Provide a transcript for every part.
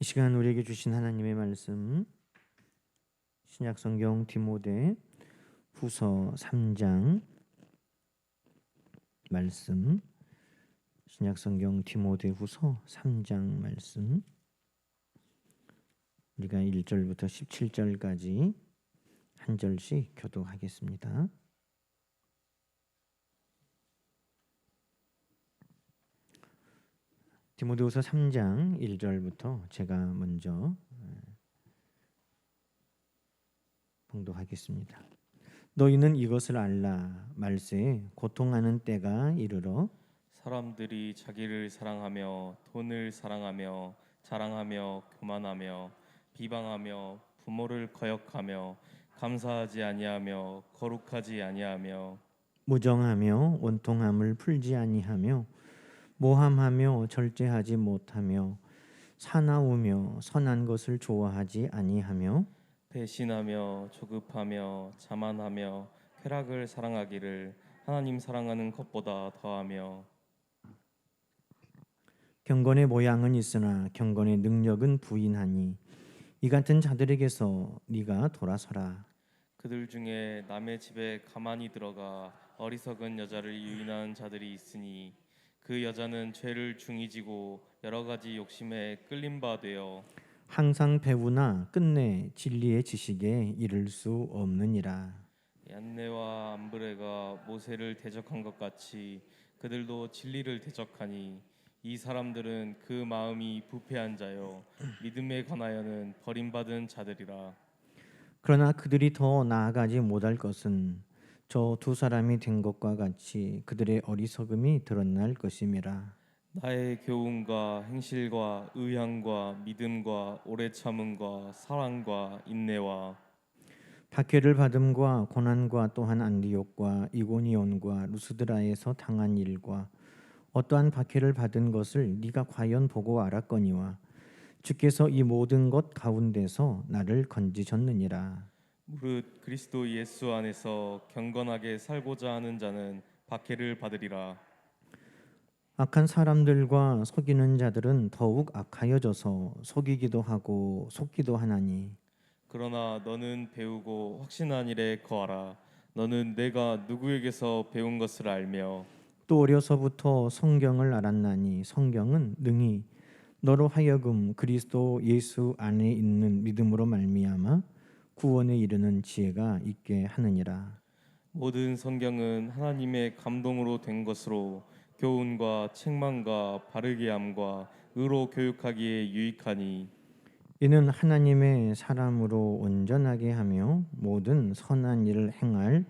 이 시간 우리에게 주신 하나님의 말씀 신약성경 디모데 후서 3장 말씀 신약성경 디모데 후서 3장 말씀 우리가 1절부터 17절까지 한 절씩 교독하겠습니다. 디모데후서 3장 1절부터 제가 먼저 봉독하겠습니다. 너희는 이것을 알라. 말세 고통하는 때가 이르러 사람들이 자기를 사랑하며 돈을 사랑하며 자랑하며 교만하며 비방하며 부모를 거역하며 감사하지 아니하며 거룩하지 아니하며 무정하며 원통함을 풀지 아니하며 모함하며 절제하지 못하며 사나우며 선한 것을 좋아하지 아니하며 배신하며 조급하며 자만하며 쾌락을 사랑하기를 하나님 사랑하는 것보다 더하며 경건의 모양은 있으나 경건의 능력은 부인하니 이 같은 자들에게서 네가 돌아서라. 그들 중에 남의 집에 가만히 들어가 어리석은 여자를 유인하는 자들이 있으니 그 여자는 죄를 중히 지고 여러 가지 욕심에 끌린 바 되어 항상 배우나 끝내 진리의 지식에 이를 수 없느니라. 얀네와 암브레가 모세를 대적한 것 같이 그들도 진리를 대적하니 이 사람들은 그 마음이 부패한 자요 믿음에 관하여는 버림받은 자들이라. 그러나 그들이 더 나아가지 못할 것은 저 두 사람이 된 것과 같이 그들의 어리석음이 드러날 것임이라. 나의 교훈과 행실과 의향과 믿음과 오래 참음과 사랑과 인내와 박해를 받음과 고난과 또한 안디옥과 이고니온과 루스드라에서 당한 일과 어떠한 박해를 받은 것을 네가 과연 보고 알았거니와 주께서 이 모든 것 가운데서 나를 건지셨느니라. 무릇 그리스도 예수 안에서 경건하게 살고자 하는 자는 박해를 받으리라. 악한 사람들과 속이는 자들은 더욱 악하여져서 속이기도 하고 속기도 하나니 그러나 너는 배우고 확신한 일에 거하라. 너는 내가 누구에게서 배운 것을 알며 또 어려서부터 성경을 알았나니 성경은 능히 너로 하여금 그리스도 예수 안에 있는 믿음으로 말미암아 구원에 이르는 지혜가 있게 하느니라. 모든 성경은 하나님의 감동으로 된 것으로 교훈과 책망과 바르게 함과 의로 교육하기에 유익하니 이는 하나님의 사람으로 온전하게 하며 모든 선한 일을 행할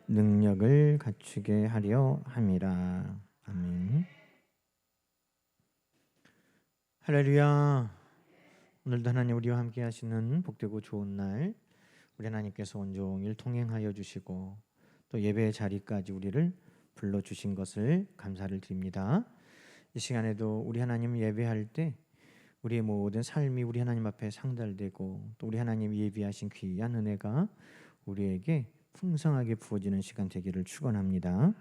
능력을 갖추게 하려 함이라. 아멘. 할렐루야. 오늘도 하나님 우리와 함께 하시는 복되고 좋은 날 우리 하나님께서 온종일 통행하여 주시고 또 예배의 자리까지 우리를 불러주신 것을 감사를 드립니다. 이 시간에도 우리 하나님 예배할 때 우리의 모든 삶이 우리 하나님 앞에 상달되고 또 우리 하나님 예비하신 귀한 은혜가 우리에게 풍성하게 부어지는 시간 되기를 축원합니다.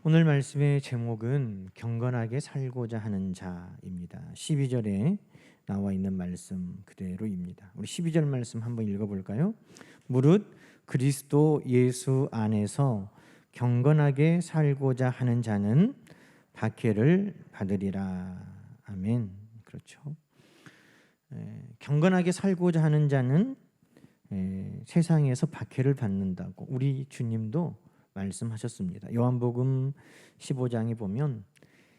오늘 말씀의 제목은 경건하게 살고자 하는 자입니다. 12절에 나와 있는 말씀 그대로입니다. 우리 12절 말씀 한번 읽어볼까요? 무릇 그리스도 예수 안에서 경건하게 살고자 하는 자는 박해를 받으리라. 아멘. 그렇죠. 경건하게 살고자 하는 자는 세상에서 박해를 받는다고 우리 주님도 말씀하셨습니다. 요한복음 15장에 보면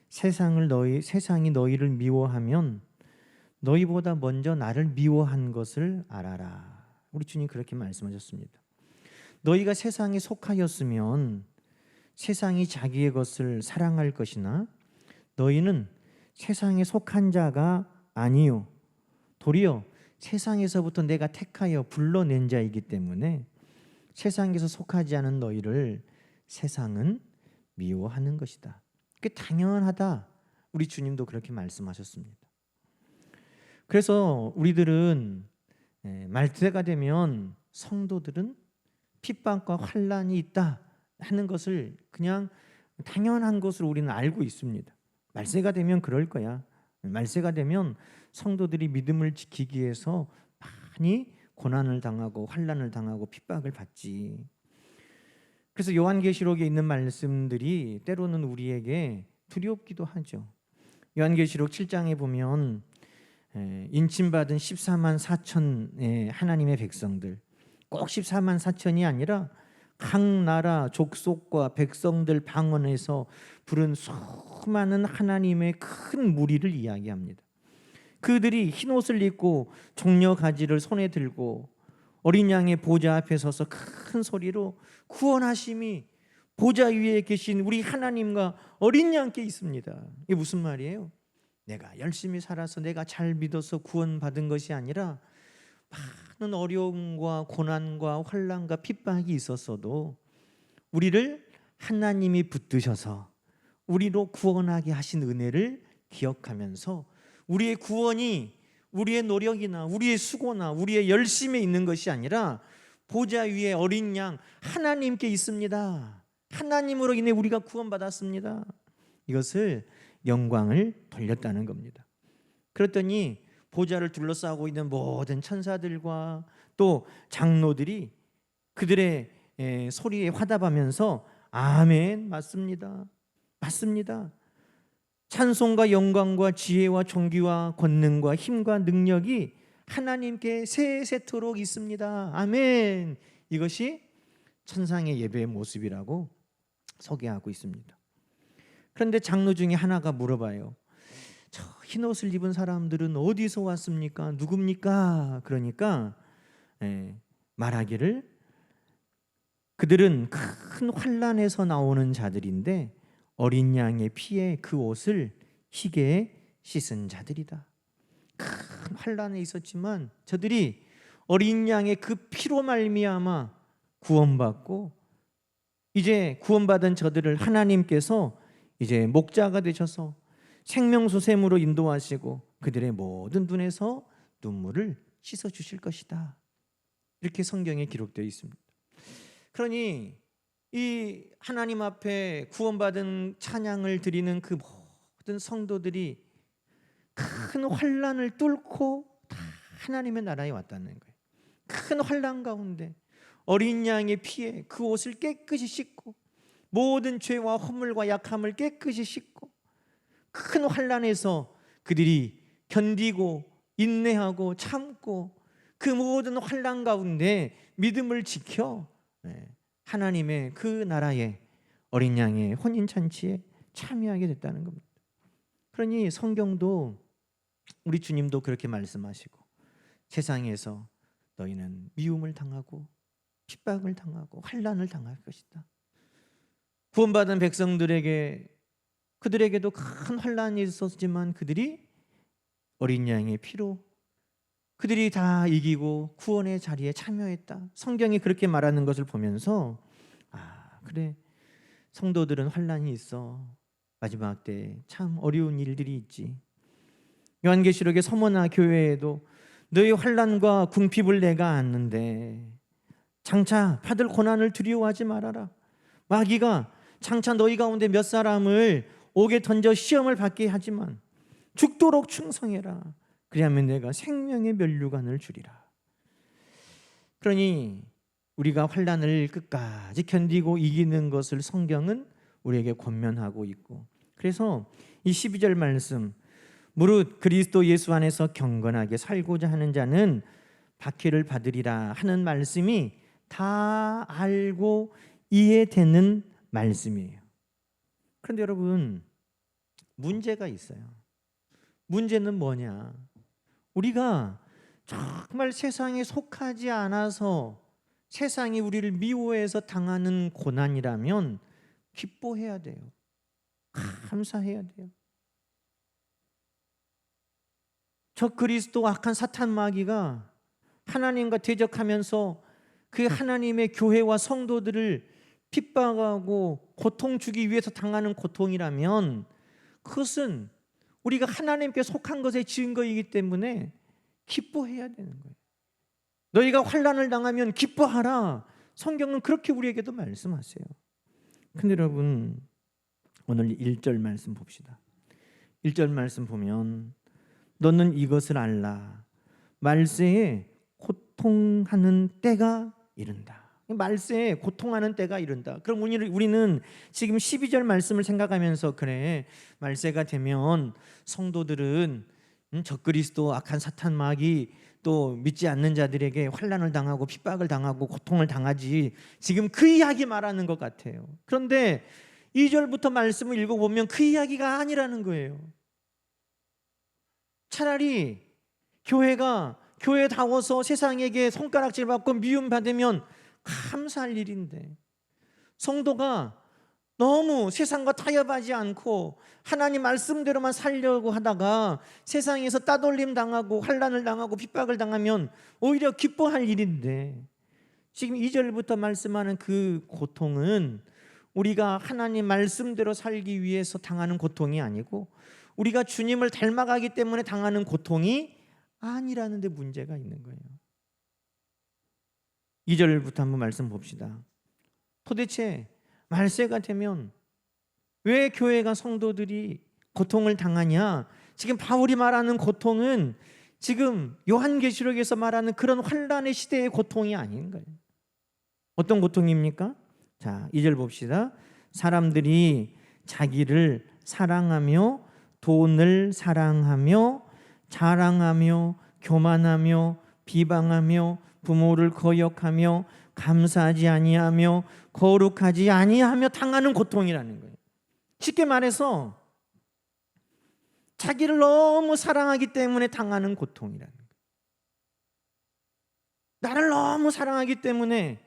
세상이 너희를 미워하면 너희보다 먼저 나를 미워한 것을 알아라. 우리 주님 그렇게 말씀하셨습니다. 너희가 세상에 속하였으면 세상이 자기의 것을 사랑할 것이나 너희는 세상에 속한 자가 아니요 도리어 세상에서부터 내가 택하여 불러낸 자이기 때문에 세상에서 속하지 않은 너희를 세상은 미워하는 것이다. 그게 당연하다. 우리 주님도 그렇게 말씀하셨습니다. 그래서 우리들은 말세가 되면 성도들은 핍박과 환난이 있다 하는 것을 그냥 당연한 것으로 우리는 알고 있습니다. 말세가 되면 그럴 거야. 말세가 되면 성도들이 믿음을 지키기 위해서 많이 고난을 당하고 환난을 당하고 핍박을 받지. 그래서 요한계시록에 있는 말씀들이 때로는 우리에게 두렵기도 하죠. 요한계시록 7장에 보면 인침받은 14만 4천의 하나님의 백성들, 꼭 14만 4천이 아니라 각 나라 족속과 백성들 방언에서 부른 수많은 하나님의 큰 무리를 이야기합니다. 그들이 흰 옷을 입고 종려 가지를 손에 들고 어린 양의 보좌 앞에 서서 큰 소리로 구원하심이 보좌 위에 계신 우리 하나님과 어린 양께 있습니다. 이게 무슨 말이에요? 내가 열심히 살아서 내가 잘 믿어서 구원받은 것이 아니라 많은 어려움과 고난과 환난과 핍박이 있었어도 우리를 하나님이 붙드셔서 우리로 구원하게 하신 은혜를 기억하면서 우리의 구원이 우리의 노력이나 우리의 수고나 우리의 열심에 있는 것이 아니라 보좌 위에 어린 양 하나님께 있습니다. 하나님으로 인해 우리가 구원받았습니다. 이것을 영광을 돌렸다는 겁니다. 그랬더니 보좌를 둘러싸고 있는 모든 천사들과 또 장로들이 그들의 소리에 화답하면서 아멘, 맞습니다, 맞습니다, 찬송과 영광과 지혜와 존귀와 권능과 힘과 능력이 하나님께 세세토록 있습니다. 아멘. 이것이 천상의 예배의 모습이라고 소개하고 있습니다. 그런데 장로 중에 하나가 물어봐요. 저 흰옷을 입은 사람들은 어디서 왔습니까? 누굽니까? 그러니까 말하기를 그들은 큰 환난에서 나오는 자들인데 어린 양의 피에 그 옷을 희게에 씻은 자들이다. 큰 환난에 있었지만 저들이 어린 양의 그 피로 말미암아 구원받고 이제 구원받은 저들을 하나님께서 이제 목자가 되셔서 생명수샘으로 인도하시고 그들의 모든 눈에서 눈물을 씻어주실 것이다. 이렇게 성경에 기록되어 있습니다. 그러니 이 하나님 앞에 구원받은 찬양을 드리는 그 모든 성도들이 큰 환난을 뚫고 다 하나님의 나라에 왔다는 거예요. 큰 환난 가운데 어린 양의 피에 그 옷을 깨끗이 씻고 모든 죄와 허물과 약함을 깨끗이 씻고 큰 환난에서 그들이 견디고 인내하고 참고 그 모든 환난 가운데 믿음을 지켜 하나님의 그 나라에 어린 양의 혼인잔치에 참여하게 됐다는 겁니다. 그러니 성경도 우리 주님도 그렇게 말씀하시고 세상에서 너희는 미움을 당하고 핍박을 당하고 환난을 당할 것이다. 구원받은 백성들에게 그들에게도 큰 환난이 있었지만 그들이 어린 양의 피로 그들이 다 이기고 구원의 자리에 참여했다. 성경이 그렇게 말하는 것을 보면서 그래, 성도들은 환난이 있어. 마지막 때 참 어려운 일들이 있지. 요한계시록의 서머나 교회에도 너희 환난과 궁핍을 내가 아는데 장차 받을 고난을 두려워하지 말아라. 마귀가 장차 너희 가운데 몇 사람을 옥에 던져 시험을 받게 하지만 죽도록 충성해라. 그리하면 내가 생명의 면류관을 주리라. 그러니 우리가 환난을 끝까지 견디고 이기는 것을 성경은 우리에게 권면하고 있고, 그래서 이 12절 말씀, 무릇 그리스도 예수 안에서 경건하게 살고자 하는 자는 박해를 받으리라 하는 말씀이 다 알고 이해되는 말씀이에요. 그런데 여러분, 문제가 있어요. 문제는 뭐냐? 우리가 정말 세상에 속하지 않아서 세상이 우리를 미워해서 당하는 고난이라면 기뻐해야 돼요. 감사해야 돼요. 저 그리스도 악한 사탄 마귀가 하나님과 대적하면서 그 하나님의 교회와 성도들을 핍박하고 고통 주기 위해서 당하는 고통이라면 그것은 우리가 하나님께 속한 것의 증거이기 때문에 기뻐해야 되는 거예요. 너희가 환난을 당하면 기뻐하라. 성경은 그렇게 우리에게도 말씀하세요. 근데 여러분, 오늘 1절 말씀 봅시다. 1절 말씀 보면 너는 이것을 알라. 말세에 고통하는 때가 이른다. 말세에 고통하는 때가 이른다. 그럼 우리는 지금 12절 말씀을 생각하면서 그래, 말세가 되면 성도들은 적그리스도 악한 사탄 마귀 또 믿지 않는 자들에게 환난을 당하고 핍박을 당하고 고통을 당하지, 지금 그 이야기 말하는 것 같아요. 그런데 2절부터 말씀을 읽어보면 그 이야기가 아니라는 거예요. 차라리 교회에 다워서 세상에게 손가락질 받고 미움받으면 감사할 일인데, 성도가 너무 세상과 타협하지 않고 하나님 말씀대로만 살려고 하다가 세상에서 따돌림 당하고 환난을 당하고 핍박을 당하면 오히려 기뻐할 일인데, 지금 2절부터 말씀하는 그 고통은 우리가 하나님 말씀대로 살기 위해서 당하는 고통이 아니고 우리가 주님을 닮아가기 때문에 당하는 고통이 아니라는 데 문제가 있는 거예요. 2절부터 한번 말씀 봅시다. 도대체 말세가 되면 왜 교회가 성도들이 고통을 당하냐? 지금 바울이 말하는 고통은 지금 요한계시록에서 말하는 그런 환난의 시대의 고통이 아닌 거예요. 어떤 고통입니까? 자, 2절 봅시다. 사람들이 자기를 사랑하며 돈을 사랑하며 자랑하며 교만하며 비방하며 부모를 거역하며 감사하지 아니하며 거룩하지 아니하며 당하는 고통이라는 거예요. 쉽게 말해서 자기를 너무 사랑하기 때문에 당하는 고통이라는 거예요. 나를 너무 사랑하기 때문에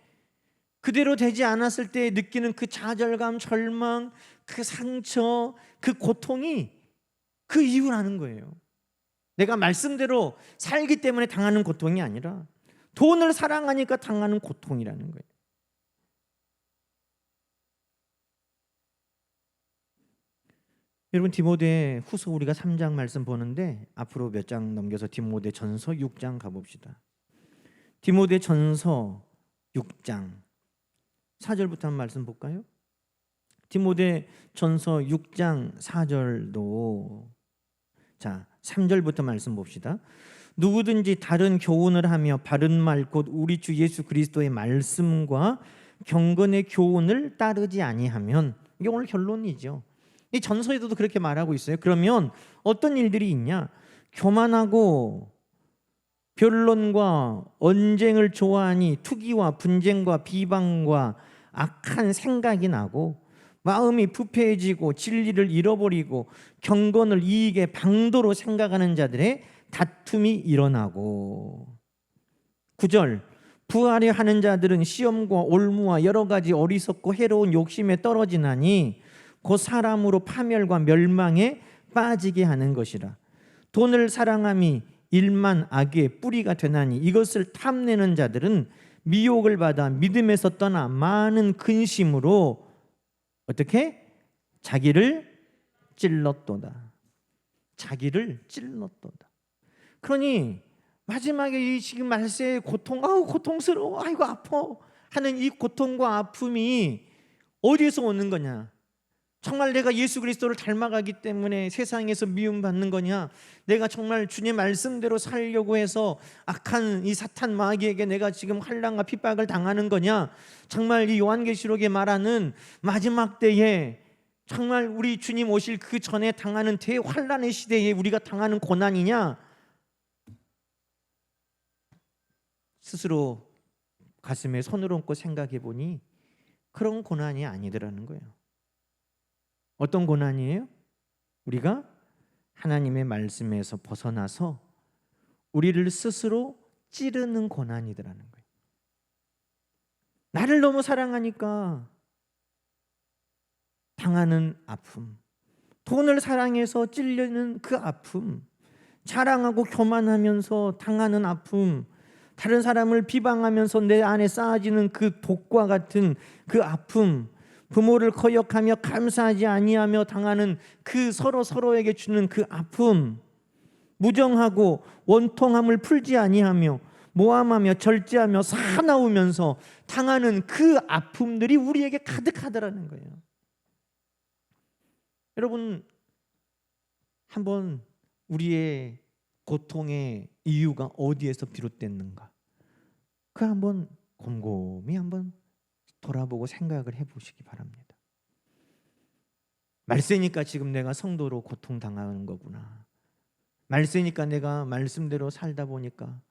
그대로 되지 않았을 때 느끼는 그 좌절감, 절망, 그 상처, 그 고통이 그 이유라는 거예요. 내가 말씀대로 살기 때문에 당하는 고통이 아니라 돈을 사랑하니까 당하는 고통이라는 거예요. 여러분, 디모데 후서 우리가 3장 말씀 보는데 앞으로 몇 장 넘겨서 디모데 전서 6장 가봅시다. 디모데 전서 6장 4절부터 한 말씀 볼까요? 디모데 전서 6장 4절도, 자 3절부터 말씀 봅시다. 누구든지 다른 교훈을 하며 바른 말 곧 우리 주 예수 그리스도의 말씀과 경건의 교훈을 따르지 아니하면, 이게 오늘 결론이죠. 이 전서에도 그렇게 말하고 있어요. 그러면 어떤 일들이 있냐? 교만하고 변론과 언쟁을 좋아하니 투기와 분쟁과 비방과 악한 생각이 나고 마음이 부패해지고 진리를 잃어버리고 경건을 이익의 방도로 생각하는 자들의 다툼이 일어나고. 9절, 부하려 하는 자들은 시험과 올무와 여러 가지 어리석고 해로운 욕심에 떨어지나니 그 사람으로 파멸과 멸망에 빠지게 하는 것이라. 돈을 사랑함이 일만 악의 뿌리가 되나니 이것을 탐내는 자들은 미혹을 받아 믿음에서 떠나 많은 근심으로 어떻게? 자기를 찔렀도다. 자기를 찔렀도다. 그러니 마지막에 이 지금 말세의 고통, 아우 고통스러워, 아이고 아파 하는 이 고통과 아픔이 어디에서 오는 거냐? 정말 내가 예수 그리스도를 닮아가기 때문에 세상에서 미움받는 거냐? 내가 정말 주님 말씀대로 살려고 해서 악한 이 사탄 마귀에게 내가 지금 환난과 핍박을 당하는 거냐? 정말 이 요한계시록에 말하는 마지막 때에 정말 우리 주님 오실 그 전에 당하는 대환난의 시대에 우리가 당하는 고난이냐? 스스로 가슴에 손을 얹고 생각해 보니 그런 고난이 아니더라는 거예요. 어떤 고난이에요? 우리가 하나님의 말씀에서 벗어나서 우리를 스스로 찌르는 고난이더라는 거예요. 나를 너무 사랑하니까 당하는 아픔, 돈을 사랑해서 찔리는 그 아픔, 자랑하고 교만하면서 당하는 아픔, 다른 사람을 비방하면서 내 안에 쌓아지는 그 독과 같은 그 아픔, 부모를 거역하며 감사하지 아니하며 당하는 그 서로에게 주는 그 아픔, 무정하고 원통함을 풀지 아니하며 모함하며 절제하며 사나우면서 당하는 그 아픔들이 우리에게 가득하더라는 거예요. 여러분, 한번 우리의 고통의 이유가 어디에서 비롯됐는가, 그 한번 곰곰이 한번 돌아보고 생각을 해보시기 바랍니다. 말세니까 지금 내가 성도로 고통당하는 거구나. 말세니까 내가 말씀대로 살다 보니까,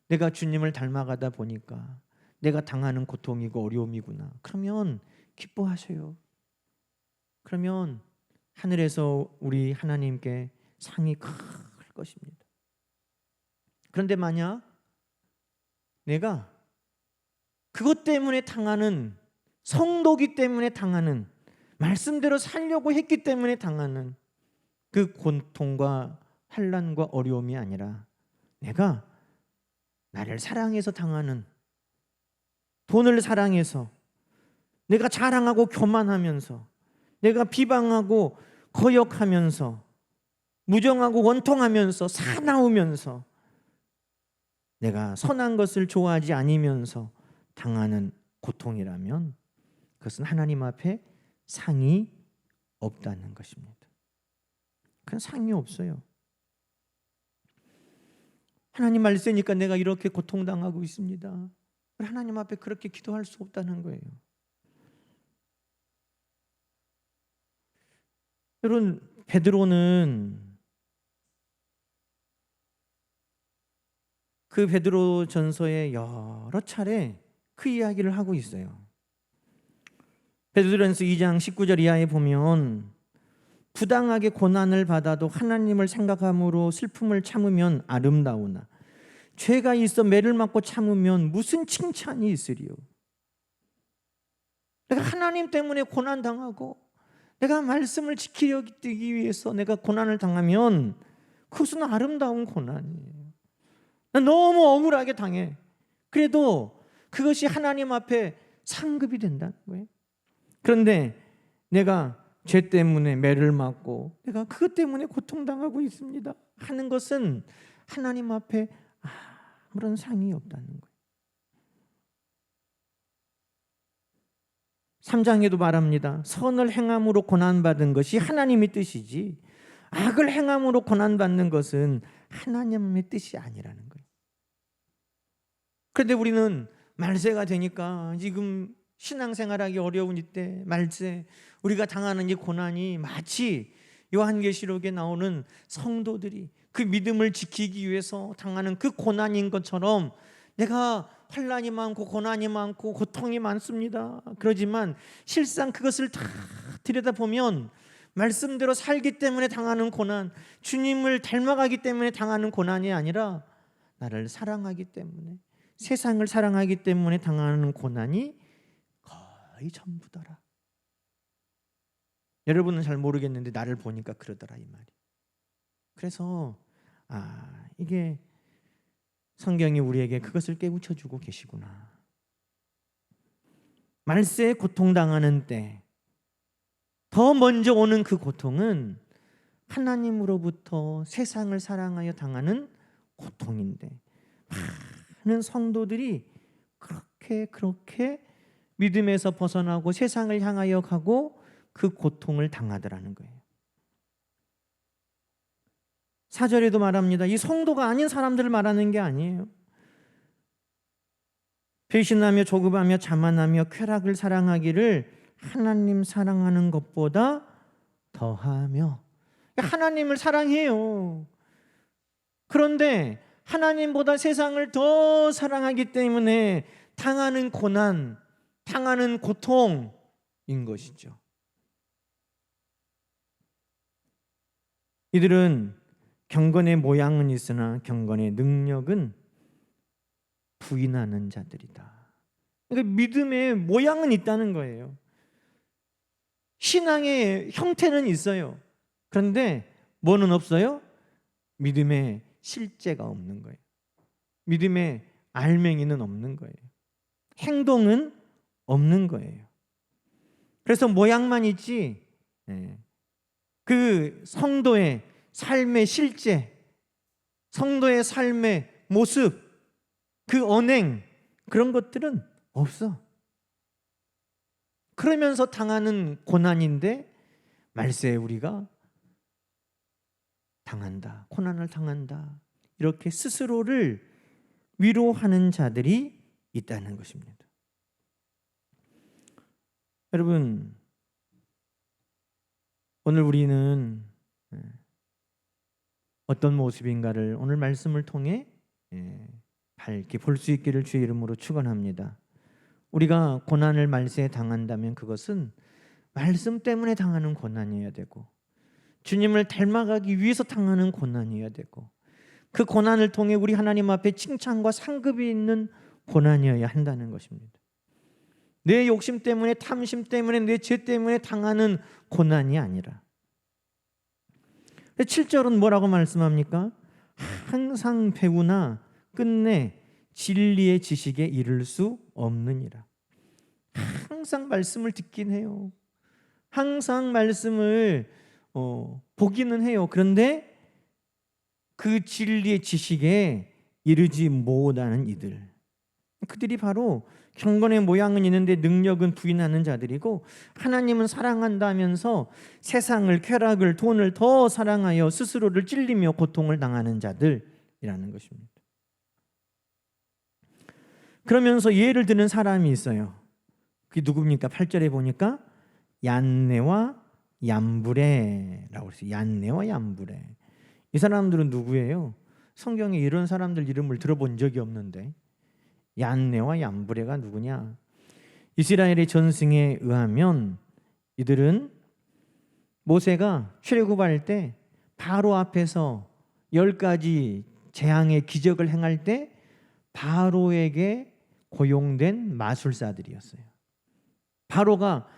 내가 주님을 닮아가다 보니까 내가 당하는 고통이고 어려움이구나. 그러면 기뻐하세요. 그러면 하늘에서 우리 하나님께 상이 클 것입니다. 그런데 만약 내가 그것 때문에 당하는, 성도기 때문에 당하는, 말씀대로 살려고 했기 때문에 당하는 그 고통과 환난과 어려움이 아니라, 내가 나를 사랑해서 당하는, 돈을 사랑해서 내가 자랑하고 교만하면서, 내가 비방하고 거역하면서, 무정하고 원통하면서, 사나우면서, 내가 선한 것을 좋아하지 않으면서 당하는 고통이라면 그것은 하나님 앞에 상이 없다는 것입니다. 그건 상이 없어요. 하나님 말씀이니까 내가 이렇게 고통당하고 있습니다. 하나님 앞에 그렇게 기도할 수 없다는 거예요. 여러분, 베드로는 그 베드로 전서에 여러 차례 그 이야기를 하고 있어요. 베드로전서 2장 19절 이하에 보면, 부당하게 고난을 받아도 하나님을 생각함으로 슬픔을 참으면 아름다우나 죄가 있어 매를 맞고 참으면 무슨 칭찬이 있으리요. 내가 하나님 때문에 고난 당하고 내가 말씀을 지키기 위해서 내가 고난을 당하면 그것은 아름다운 고난이에요. 난 너무 억울하게 당해. 그래도 그것이 하나님 앞에 상급이 된다는 거예요. 그런데 내가 죄 때문에 매를 맞고 내가 그것 때문에 고통당하고 있습니다 하는 것은 하나님 앞에 아무런 상이 없다는 거예요. 3장에도 말합니다. 선을 행함으로 고난받은 것이 하나님의 뜻이지 악을 행함으로 고난받는 것은 하나님의 뜻이 아니라는 거예요. 그런데 우리는 말세가 되니까, 지금 신앙생활하기 어려운 이때 말세, 우리가 당하는 이 고난이 마치 요한계시록에 나오는 성도들이 그 믿음을 지키기 위해서 당하는 그 고난인 것처럼, 내가 환난이 많고 고난이 많고 고통이 많습니다. 그러지만 실상 그것을 다 들여다보면 말씀대로 살기 때문에 당하는 고난, 주님을 닮아가기 때문에 당하는 고난이 아니라 나를 사랑하기 때문에, 세상을 사랑하기 때문에 당하는 고난이 거의 전부더라. 여러분은 잘 모르겠는데 나를 보니까 그러더라, 이 말이. 그래서 이게 성경이 우리에게 그것을 깨우쳐주고 계시구나. 말세에 고통당하는 때 더 먼저 오는 그 고통은 하나님으로부터 세상을 사랑하여 당하는 고통인데, 많은 성도들이 그렇게 믿음에서 벗어나고 세상을 향하여 가고 그 고통을 당하더라는 거예요. 4절에도 말합니다. 이 성도가 아닌 사람들을 말하는 게 아니에요. 배신하며 조급하며 자만하며 쾌락을 사랑하기를 하나님 사랑하는 것보다 더하며, 하나님을 사랑해요. 그런데 하나님보다 세상을 더 사랑하기 때문에 당하는 고난, 당하는 고통인 것이죠. 이들은 경건의 모양은 있으나 경건의 능력은 부인하는 자들이다. 그러니까 믿음의 모양은 있다는 거예요. 신앙의 형태는 있어요. 그런데 뭐는 없어요? 믿음의 실제가 없는 거예요. 믿음의 알맹이는 없는 거예요. 행동은 없는 거예요. 그래서 모양만 있지, 그 성도의 삶의 실제, 성도의 삶의 모습, 그 언행, 그런 것들은 없어. 그러면서 당하는 고난인데, 말세에 우리가 당한다, 고난을 당한다, 이렇게 스스로를 위로하는 자들이 있다는 것입니다. 여러분, 오늘 우리는 어떤 모습인가를 오늘 말씀을 통해 밝게 볼 수 있기를 주의 이름으로 축원합니다. 우리가 고난을 말세에 당한다면 그것은 말씀 때문에 당하는 고난이어야 되고, 주님을 닮아가기 위해서 당하는 고난이어야 되고, 그 고난을 통해 우리 하나님 앞에 칭찬과 상급이 있는 고난이어야 한다는 것입니다. 내 욕심 때문에, 탐심 때문에, 내 죄 때문에 당하는 고난이 아니라. 7절은 뭐라고 말씀합니까? 항상 배우나 끝내 진리의 지식에 이를 수 없느니라. 항상 말씀을 듣긴 해요. 항상 말씀을 보기는 해요. 그런데 그 진리의 지식에 이르지 못하는 이들, 그들이 바로 경건의 모양은 있는데 능력은 부인하는 자들이고, 하나님은 사랑한다면서 세상을, 쾌락을, 돈을 더 사랑하여 스스로를 찔리며 고통을 당하는 자들이라는 것입니다. 그러면서 예를 드는 사람이 있어요. 그게 누굽니까? 8절에 보니까 얀네와 얌브레라고 했어요. 얀네와 얌브레. 이 사람들은 누구예요? 성경에 이런 사람들 이름을 들어본 적이 없는데, 얀네와 얌브레가 누구냐? 이스라엘의 전승에 의하면 이들은 모세가 출애굽할 때 바로 앞에서 10가지 재앙의 기적을 행할 때 바로에게 고용된 마술사들이었어요. 바로가,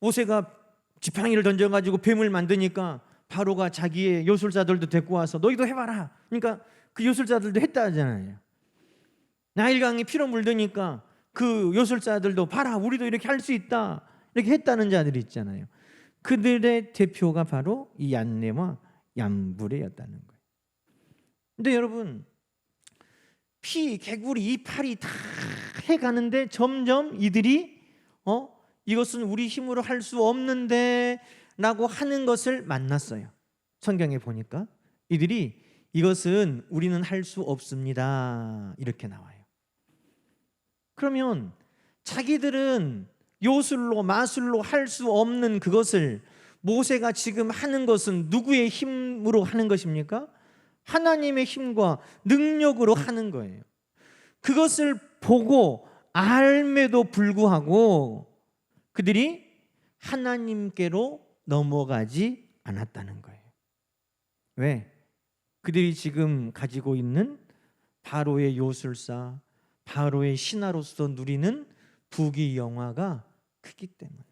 모세가 지팡이를 던져가지고 뱀을 만드니까 바로가 자기의 요술사들도 데리고 와서 너희도 해봐라. 그러니까 그 요술사들도 했다 하잖아요. 나일강이 피로 물드니까 그 요술사들도 봐라, 우리도 이렇게 할 수 있다, 이렇게 했다는 자들이 있잖아요. 그들의 대표가 바로 이 얀네와 얌브레였다는 거예요. 근데 여러분, 피, 개구리, 이파리 다 해가는데 점점 이들이 이것은 우리 힘으로 할 수 없는데 라고 하는 것을 만났어요. 성경에 보니까 이들이 이것은 우리는 할 수 없습니다, 이렇게 나와요. 그러면 자기들은 요술로, 마술로 할 수 없는 그것을 모세가 지금 하는 것은 누구의 힘으로 하는 것입니까? 하나님의 힘과 능력으로 하는 거예요. 그것을 보고 알매도 불구하고 그들이 하나님께로 넘어가지 않았다는 거예요. 왜? 그들이 지금 가지고 있는 바로의 요술사, 바로의 신하로서 누리는 부귀영화가 크기 때문에,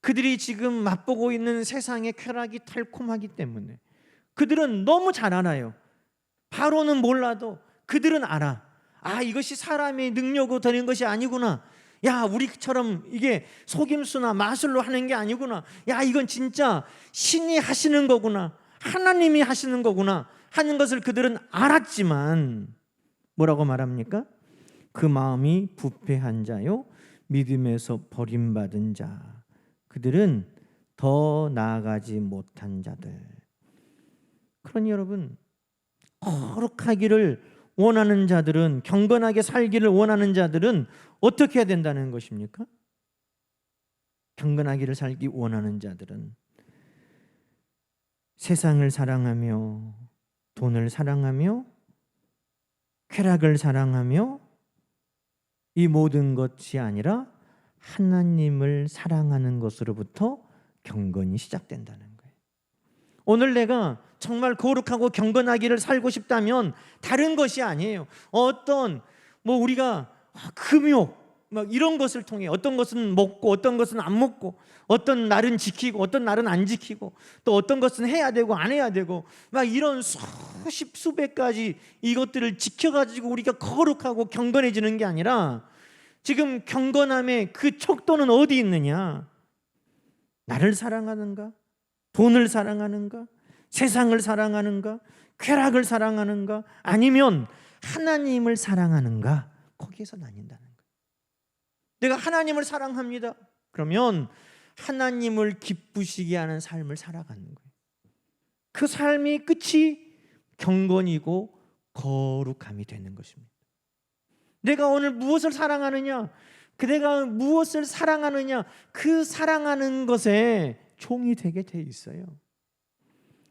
그들이 지금 맛보고 있는 세상의 쾌락이 달콤하기 때문에, 그들은 너무 잘 알아요. 바로는 몰라도 그들은 알아. 아, 이것이 사람의 능력으로 되는 것이 아니구나. 야, 우리처럼 이게 속임수나 마술로 하는 게 아니구나. 야, 이건 진짜 신이 하시는 거구나, 하나님이 하시는 거구나 하는 것을 그들은 알았지만 뭐라고 말합니까? 그 마음이 부패한 자요 믿음에서 버림받은 자, 그들은 더 나아가지 못한 자들. 그러니 여러분, 거룩하기를 원하는 자들은, 경건하게 살기를 원하는 자들은 어떻게 해야 된다는 것입니까? 경건하기를 살기 원하는 자들은 세상을 사랑하며, 돈을 사랑하며, 쾌락을 사랑하며, 이 모든 것이 아니라 하나님을 사랑하는 것으로부터 경건이 시작된다는 거예요. 오늘 내가 정말 거룩하고 경건하기를 살고 싶다면 다른 것이 아니에요. 어떤 우리가 금욕 이런 것을 통해 어떤 것은 먹고 어떤 것은 안 먹고, 어떤 날은 지키고 어떤 날은 안 지키고, 또 어떤 것은 해야 되고 안 해야 되고, 이런 수십 수백 가지 이것들을 지켜가지고 우리가 거룩하고 경건해지는 게 아니라, 지금 경건함의 그 척도는 어디 있느냐? 나를 사랑하는가? 돈을 사랑하는가? 세상을 사랑하는가? 쾌락을 사랑하는가? 아니면 하나님을 사랑하는가? 거기에서 나뉜다는 거예요. 내가 하나님을 사랑합니다. 그러면 하나님을 기쁘시게 하는 삶을 살아가는 거예요. 그 삶이 끝이 경건이고 거룩함이 되는 것입니다. 내가 오늘 무엇을 사랑하느냐, 내가 무엇을 사랑하느냐, 그 사랑하는 것에 종이 되게 돼 있어요.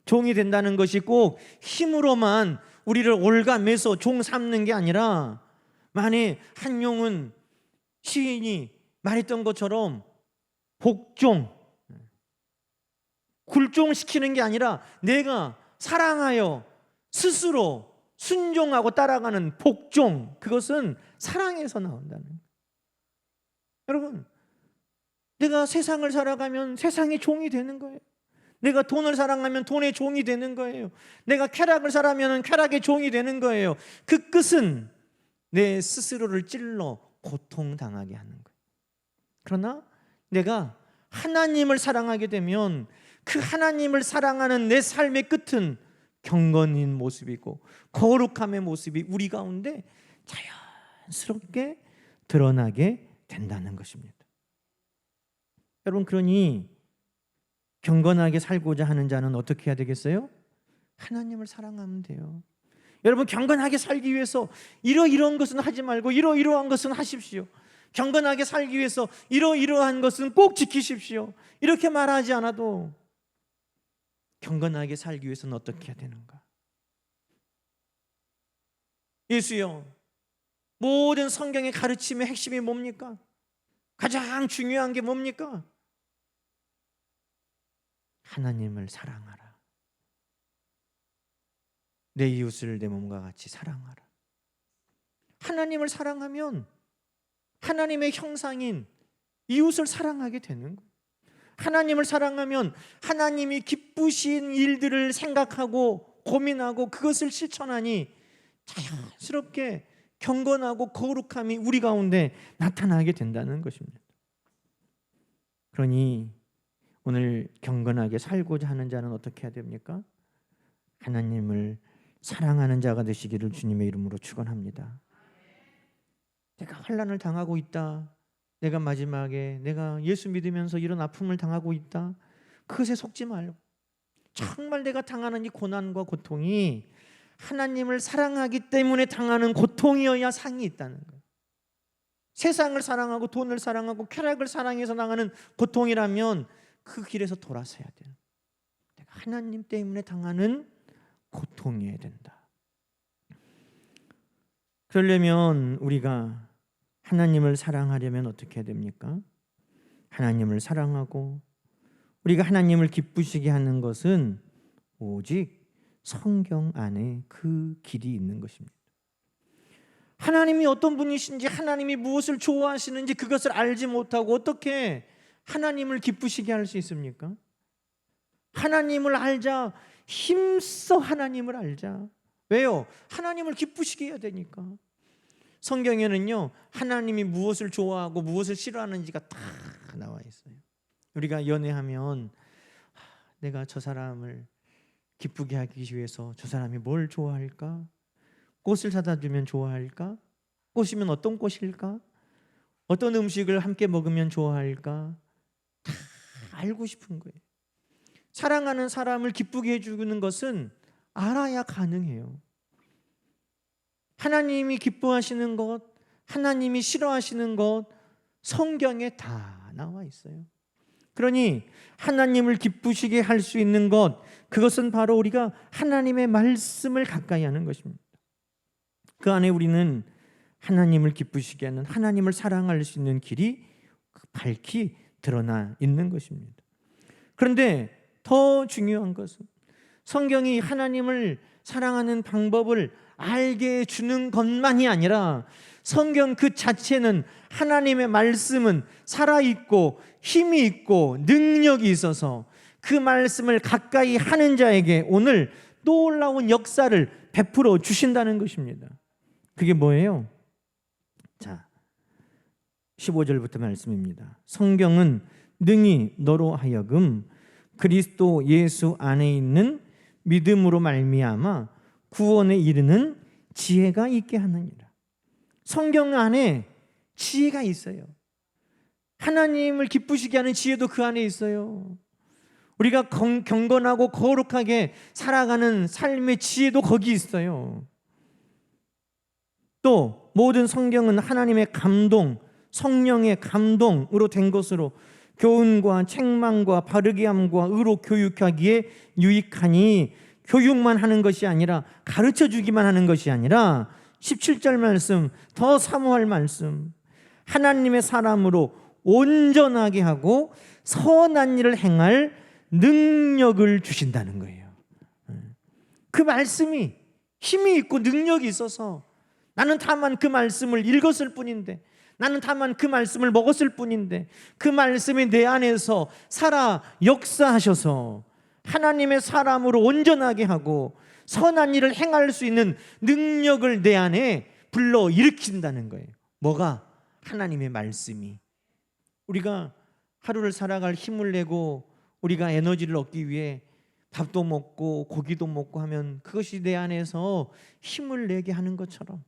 종이 된다는 것이 꼭 힘으로만 우리를 올가매서 종 삼는 게 아니라, 만일 한용운 시인이 말했던 것처럼 복종, 굴종시키는 게 아니라 내가 사랑하여 스스로 순종하고 따라가는 복종, 그것은 사랑에서 나온다는 거예요. 여러분, 내가 세상을 살아가면 세상의 종이 되는 거예요. 내가 돈을 사랑하면 돈의 종이 되는 거예요. 내가 쾌락을 사랑하면 쾌락의 종이 되는 거예요. 그 끝은 내 스스로를 찔러 고통당하게 하는 거예요. 그러나 내가 하나님을 사랑하게 되면 그 하나님을 사랑하는 내 삶의 끝은 경건인 모습이고 거룩함의 모습이 우리 가운데 자연스럽게 드러나게 된다는 것입니다. 여러분, 그러니 경건하게 살고자 하는 자는 어떻게 해야 되겠어요? 하나님을 사랑하면 돼요. 여러분, 경건하게 살기 위해서 이러이러한 것은 하지 말고 이러이러한 것은 하십시오. 경건하게 살기 위해서 이러이러한 것은 꼭 지키십시오. 이렇게 말하지 않아도 경건하게 살기 위해서는 어떻게 해야 되는가? 예수요, 모든 성경의 가르침의 핵심이 뭡니까? 가장 중요한 게 뭡니까? 하나님을 사랑하라. 내 이웃을 내 몸과 같이 사랑하라. 하나님을 사랑하면 하나님의 형상인 이웃을 사랑하게 되는 거예요. 하나님을 사랑하면 하나님이 기쁘신 일들을 생각하고 고민하고 그것을 실천하니 자연스럽게 경건하고 거룩함이 우리 가운데 나타나게 된다는 것입니다. 그러니 오늘 경건하게 살고자 하는 자는 어떻게 해야 됩니까? 하나님을 사랑하는 자가 되시기를 주님의 이름으로 축원합니다. 내가 환난을 당하고 있다, 내가 마지막에 내가 예수 믿으면서 이런 아픔을 당하고 있다, 그것에 속지 말고 정말 내가 당하는 이 고난과 고통이 하나님을 사랑하기 때문에 당하는 고통이어야 상이 있다는 거예요. 세상을 사랑하고 돈을 사랑하고 쾌락을 사랑해서 당하는 고통이라면 그 길에서 돌아서야 돼요. 내가 하나님 때문에 당하는 고통이어야 된다. 그러려면 우리가 하나님을 사랑하려면 어떻게 해야 됩니까? 하나님을 사랑하고 우리가 하나님을 기쁘시게 하는 것은 오직 성경 안에 그 길이 있는 것입니다. 하나님이 어떤 분이신지, 하나님이 무엇을 좋아하시는지 그것을 알지 못하고 어떻게 하나님을 기쁘시게 할 수 있습니까? 하나님을 알자, 힘써 하나님을 알자. 왜요? 하나님을 기쁘시게 해야 되니까. 성경에는요, 하나님이 무엇을 좋아하고 무엇을 싫어하는지가 다 나와 있어요. 우리가 연애하면 내가 저 사람을 기쁘게 하기 위해서 저 사람이 뭘 좋아할까? 꽃을 사다 주면 좋아할까? 꽃이면 어떤 꽃일까? 어떤 음식을 함께 먹으면 좋아할까? 다 알고 싶은 거예요. 사랑하는 사람을 기쁘게 해주는 것은 알아야 가능해요. 하나님이 기뻐하시는 것, 하나님이 싫어하시는 것 성경에 다 나와 있어요. 그러니 하나님을 기쁘시게 할 수 있는 것, 그것은 바로 우리가 하나님의 말씀을 가까이 하는 것입니다. 그 안에 우리는 하나님을 기쁘시게 하는, 하나님을 사랑할 수 있는 길이 밝히 드러나 있는 것입니다. 그런데 더 중요한 것은 성경이 하나님을 사랑하는 방법을 알게 주는 것만이 아니라 성경 그 자체는, 하나님의 말씀은 살아있고 힘이 있고 능력이 있어서 그 말씀을 가까이 하는 자에게 오늘 놀라운 역사를 베풀어 주신다는 것입니다. 그게 뭐예요? 자, 15절부터 말씀입니다. 성경은 능히 너로 하여금 그리스도 예수 안에 있는 믿음으로 말미암아 구원에 이르는 지혜가 있게 하느니라. 성경 안에 지혜가 있어요. 하나님을 기쁘시게 하는 지혜도 그 안에 있어요. 우리가 경건하고 거룩하게 살아가는 삶의 지혜도 거기 있어요. 또 모든 성경은 하나님의 감동, 성령의 감동으로 된 것으로 교훈과 책망과 바르게 함과 의로 교육하기에 유익하니, 교육만 하는 것이 아니라 가르쳐 주기만 하는 것이 아니라 17절 말씀, 더 사모할 말씀, 하나님의 사람으로 온전하게 하고 선한 일을 행할 능력을 주신다는 거예요. 그 말씀이 힘이 있고 능력이 있어서 나는 다만 그 말씀을 읽었을 뿐인데, 나는 다만 그 말씀을 먹었을 뿐인데, 그 말씀이 내 안에서 살아 역사하셔서 하나님의 사람으로 온전하게 하고 선한 일을 행할 수 있는 능력을 내 안에 불러 일으킨다는 거예요. 뭐가? 하나님의 말씀이. 우리가 하루를 살아갈 힘을 내고 우리가 에너지를 얻기 위해 밥도 먹고 고기도 먹고 하면 그것이 내 안에서 힘을 내게 하는 것처럼,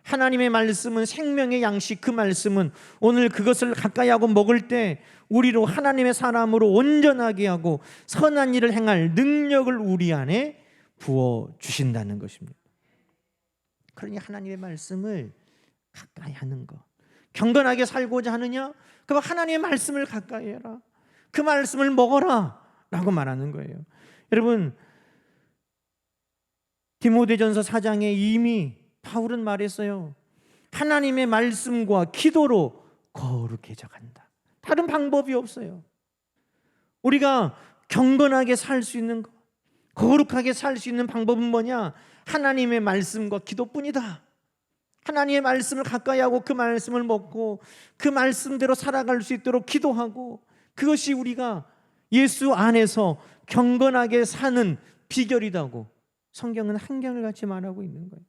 하나님의 말씀은 생명의 양식, 그 말씀은 오늘 그것을 가까이 하고 먹을 때 우리로 하나님의 사람으로 온전하게 하고 선한 일을 행할 능력을 우리 안에 부어주신다는 것입니다. 그러니 하나님의 말씀을 가까이 하는 것, 경건하게 살고자 하느냐? 그럼 하나님의 말씀을 가까이 해라, 그 말씀을 먹어라 라고 말하는 거예요. 여러분, 디모데전서 4장에 이미 바울은 말했어요. 하나님의 말씀과 기도로 거룩해져 간다. 다른 방법이 없어요. 우리가 경건하게 살 수 있는 것, 거룩하게 살 수 있는 방법은 뭐냐? 하나님의 말씀과 기도뿐이다. 하나님의 말씀을 가까이 하고 그 말씀을 먹고 그 말씀대로 살아갈 수 있도록 기도하고, 그것이 우리가 예수 안에서 경건하게 사는 비결이라고 성경은 한결같이 말하고 있는 거예요.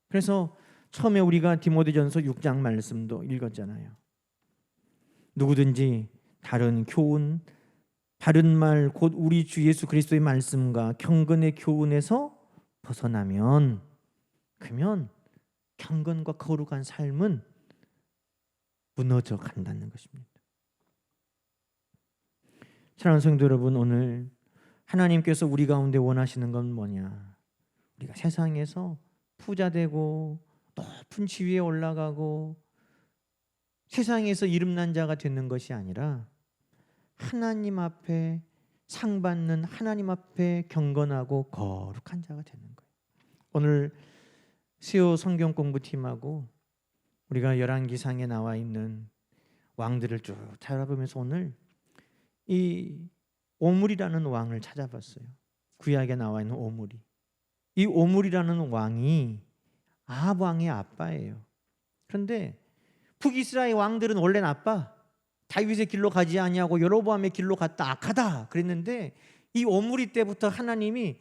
그래서 처음에 우리가 디모데전서 6장 말씀도 읽었잖아요. 누구든지 다른 교훈, 바른 말, 곧 우리 주 예수 그리스도의 말씀과 경건의 교훈에서 벗어나면, 그러면 경건과 거룩한 삶은 무너져 간다는 것입니다. 사랑하는 성도 여러분, 오늘 하나님께서 우리 가운데 원하시는 건 뭐냐? 우리가 세상에서 부자 되고 높은 지위에 올라가고 세상에서 이름난 자가 되는 것이 아니라 하나님 앞에 상 받는, 하나님 앞에 경건하고 거룩한 자가 되는 거예요. 오늘 수요 성경 공부팀하고 우리가 열왕기상에 나와 있는 왕들을 쭉 찾아보면서 오늘 이 오므리라는 왕을 찾아봤어요. 구약에 나와 있는 오므리. 이 오므리라는 왕이 아합 왕의 아빠예요. 그런데 북이스라엘 왕들은 원래 나빠, 다윗의 길로 가지 아니하고 여로보암의 길로 갔다 악하다 그랬는데, 이 오므리 때부터 하나님이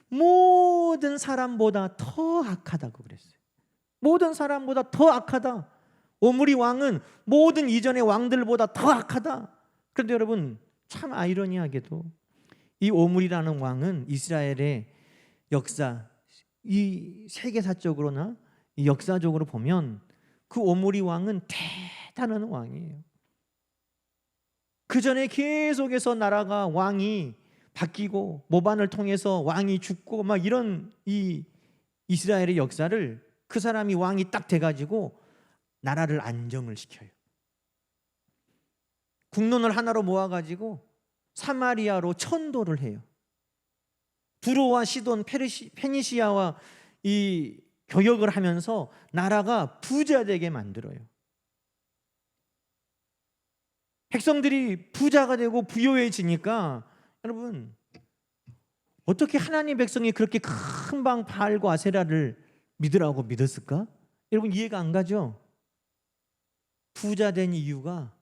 모든 사람보다 더 악하다고 그랬어요. 모든 사람보다 더 악하다. 오므리 왕은 모든 이전의 왕들보다 더 악하다. 그런데 여러분, 참 아이러니하게도 이 오므리라는 왕은 이스라엘의 역사, 이 세계사적으로나 이 역사적으로 보면 그 오므리 왕은 대단한 왕이에요. 그 전에 계속해서 나라가 왕이 바뀌고 모반을 통해서 왕이 죽고 막 이런 이 이스라엘의 역사를 그 사람이 왕이 딱 돼가지고 나라를 안정을 시켜요. 국론을 하나로 모아가지고 사마리아로 천도를 해요. 두로와 시돈, 페니시아와 이 교역을 하면서 나라가 부자되게 만들어요. 백성들이 부자가 되고 부유해지니까, 여러분, 어떻게 하나님 백성이 그렇게 금방 바알과 아세라를 믿으라고 믿었을까? 여러분, 이해가 안 가죠? 부자 된 이유가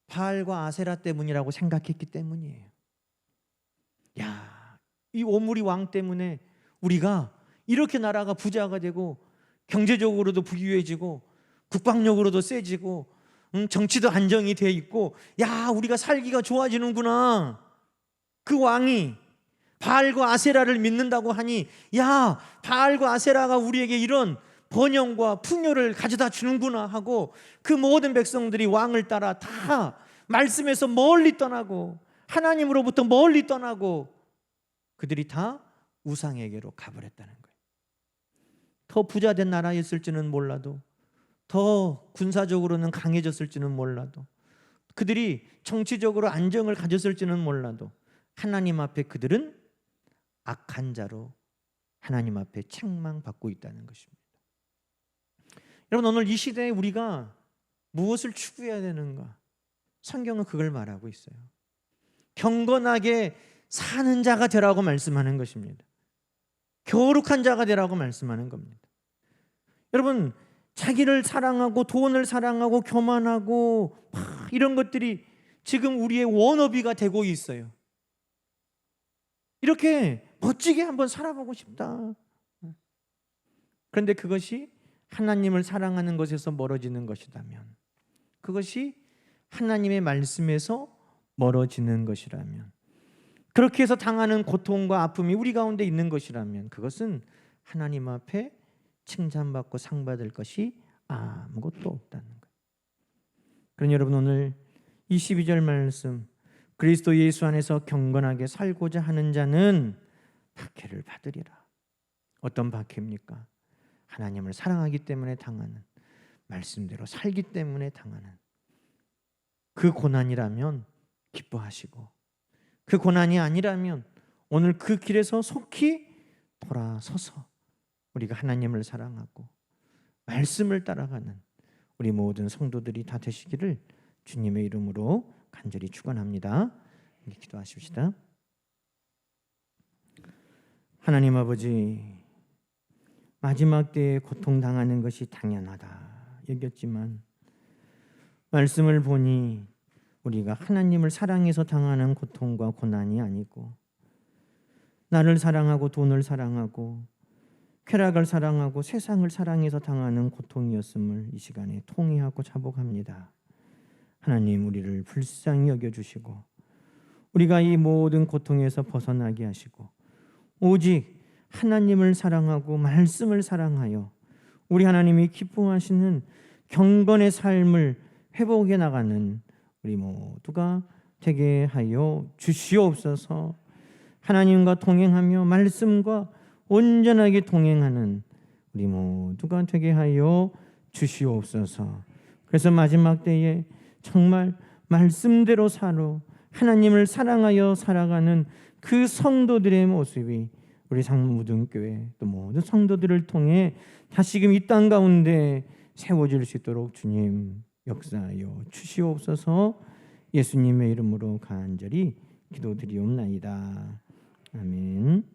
바알과 아세라 때문이라고 생각했기 때문이에요. 야, 이 오므리 왕 때문에 우리가 이렇게 나라가 부자가 되고 경제적으로도 부유해지고 국방력으로도 세지고 정치도 안정이 돼 있고, 야, 우리가 살기가 좋아지는구나. 그 왕이 바알과 아세라를 믿는다고 하니, 야, 바알과 아세라가 우리에게 이런 번영과 풍요를 가져다 주는구나 하고 그 모든 백성들이 왕을 따라 다 말씀에서 멀리 떠나고 하나님으로부터 멀리 떠나고 그들이 다 우상에게로 가버렸다는 거예요. 더 부자된 나라였을지는 몰라도, 더 군사적으로는 강해졌을지는 몰라도, 그들이 정치적으로 안정을 가졌을지는 몰라도 하나님 앞에 그들은 악한 자로 하나님 앞에 책망받고 있다는 것입니다. 여러분, 오늘 이 시대에 우리가 무엇을 추구해야 되는가? 성경은 그걸 말하고 있어요. 경건하게 사는 자가 되라고 말씀하는 것입니다. 거룩한 자가 되라고 말씀하는 겁니다. 여러분, 자기를 사랑하고 돈을 사랑하고 교만하고 이런 것들이 지금 우리의 워너비가 되고 있어요. 이렇게 멋지게 한번 살아보고 싶다. 그런데 그것이 하나님을 사랑하는 것에서 멀어지는 것이라면, 그것이 하나님의 말씀에서 멀어지는 것이라면, 그렇게 해서 당하는 고통과 아픔이 우리 가운데 있는 것이라면 그것은 하나님 앞에 칭찬받고 상받을 것이 아무것도 없다는 거예요. 그러니 여러분, 오늘 22절 말씀, 그리스도 예수 안에서 경건하게 살고자 하는 자는 박해를 받으리라. 어떤 박해입니까? 하나님을 사랑하기 때문에 당하는, 말씀대로 살기 때문에 당하는 그 고난이라면 기뻐하시고, 그 고난이 아니라면 오늘 그 길에서 속히 돌아서서 우리가 하나님을 사랑하고 말씀을 따라가는 우리 모든 성도들이 다 되시기를 주님의 이름으로 간절히 축원합니다. 기도하십시다. 하나님 아버지, 마지막 때에 고통당하는 것이 당연하다 여겼지만 말씀을 보니 우리가 하나님을 사랑해서 당하는 고통과 고난이 아니고, 나를 사랑하고 돈을 사랑하고 쾌락을 사랑하고 세상을 사랑해서 당하는 고통이었음을 이 시간에 통회하고 자복합니다. 하나님, 우리를 불쌍히 여겨주시고 우리가 이 모든 고통에서 벗어나게 하시고 오직 하나님을 사랑하고 말씀을 사랑하여 우리 하나님이 기뻐하시는 경건의 삶을 회복해 나가는 우리 모두가 되게 하여 주시옵소서. 하나님과 동행하며 말씀과 온전하게 동행하는 우리 모두가 되게 하여 주시옵소서. 그래서 마지막 때에 정말 말씀대로 살아 하나님을 사랑하여 살아가는 그 성도들의 모습이 우리 상무등교회 또 모든 성도들을 통해 다시금 이 땅 가운데 세워질 수 있도록 주님 역사하여 주시옵소서. 예수님의 이름으로 간절히 기도드리옵나이다. 아멘.